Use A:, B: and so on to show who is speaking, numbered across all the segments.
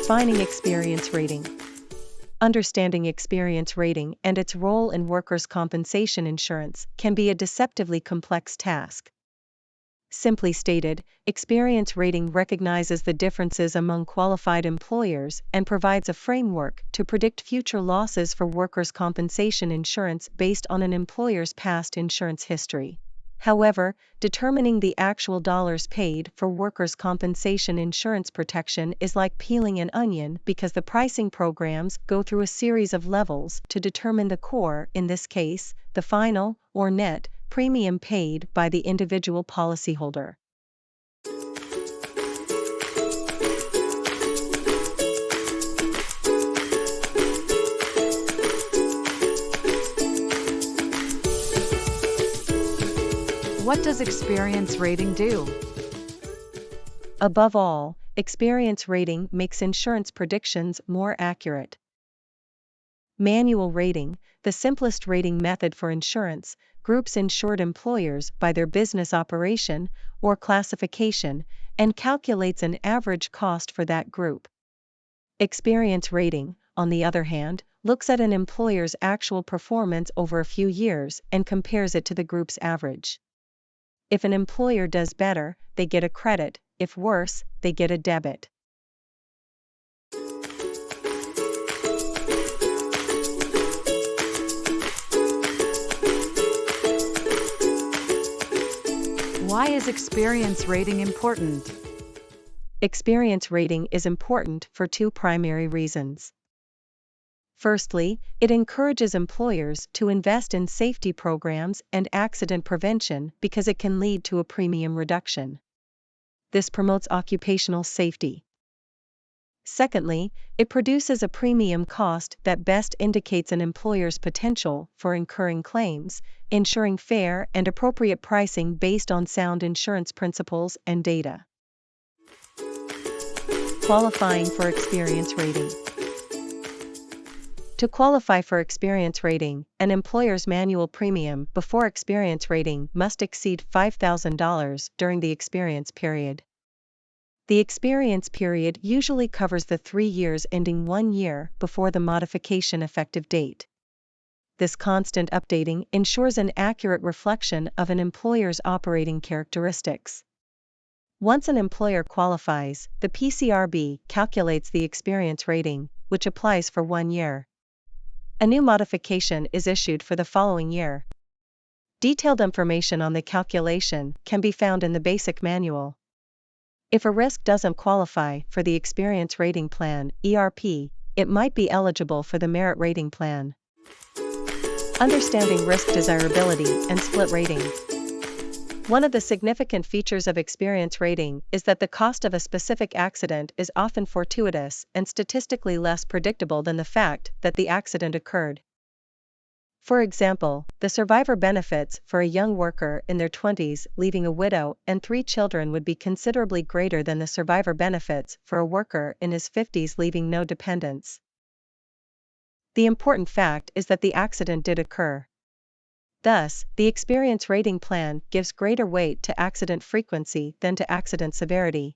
A: Defining experience rating. Understanding experience rating and its role in workers' compensation insurance can be a deceptively complex task. Simply stated, experience rating recognizes the differences among qualified employers and provides a framework to predict future losses for workers' compensation insurance based on an employer's past insurance history. However, determining the actual dollars paid for workers' compensation insurance protection is like peeling an onion because the pricing programs go through a series of levels to determine the core, in this case, the final, or net, premium paid by the individual policyholder.
B: What does experience rating do?
A: Above all, experience rating makes insurance predictions more accurate. Manual rating, the simplest rating method for insurance, groups insured employers by their business operation or classification and calculates an average cost for that group. Experience rating, on the other hand, looks at an employer's actual performance over a few years and compares it to the group's average. If an employer does better, they get a credit; if worse, they get a debit.
B: Why is experience rating important?
A: Experience rating is important for two primary reasons. Firstly, it encourages employers to invest in safety programs and accident prevention because it can lead to a premium reduction. This promotes occupational safety. Secondly, it produces a premium cost that best indicates an employer's potential for incurring claims, ensuring fair and appropriate pricing based on sound insurance principles and data. Qualifying for experience rating. To qualify for experience rating, an employer's manual premium before experience rating must exceed $5,000 during the experience period. The experience period usually covers the 3 years ending 1 year before the modification effective date. This constant updating ensures an accurate reflection of an employer's operating characteristics. Once an employer qualifies, the PCRB calculates the experience rating, which applies for 1 year. A new modification is issued for the following year. Detailed information on the calculation can be found in the basic manual. If a risk doesn't qualify for the experience rating plan, ERP, it might be eligible for the merit rating plan. Understanding risk desirability and split rating. One of the significant features of experience rating is that the cost of a specific accident is often fortuitous and statistically less predictable than the fact that the accident occurred. For example, the survivor benefits for a young worker in their 20s leaving a widow and 3 children would be considerably greater than the survivor benefits for a worker in his 50s leaving no dependents. The important fact is that the accident did occur. Thus, the experience rating plan gives greater weight to accident frequency than to accident severity.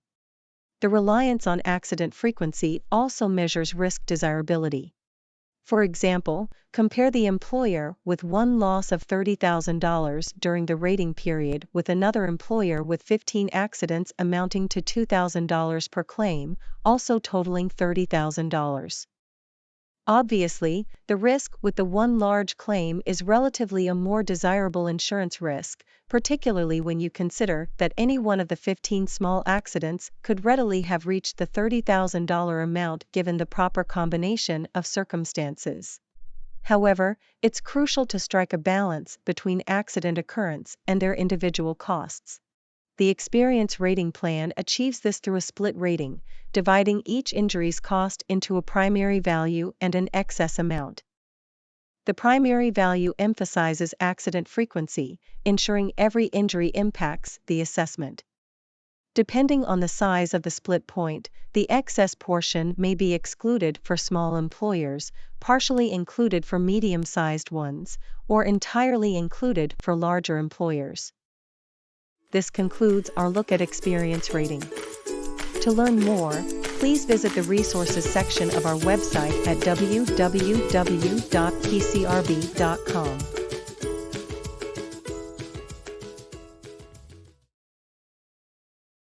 A: The reliance on accident frequency also measures risk desirability. For example, compare the employer with one loss of $30,000 during the rating period with another employer with 15 accidents amounting to $2,000 per claim, also totaling $30,000. Obviously, the risk with the one large claim is relatively a more desirable insurance risk, particularly when you consider that any one of the 15 small accidents could readily have reached the $30,000 amount given the proper combination of circumstances. However, it's crucial to strike a balance between accident occurrence and their individual costs. The experience rating plan achieves this through a split rating, dividing each injury's cost into a primary value and an excess amount. The primary value emphasizes accident frequency, ensuring every injury impacts the assessment. Depending on the size of the split point, the excess portion may be excluded for small employers, partially included for medium-sized ones, or entirely included for larger employers. This concludes our look at experience rating. To learn more, please visit the resources section of our website at www.pcrb.com.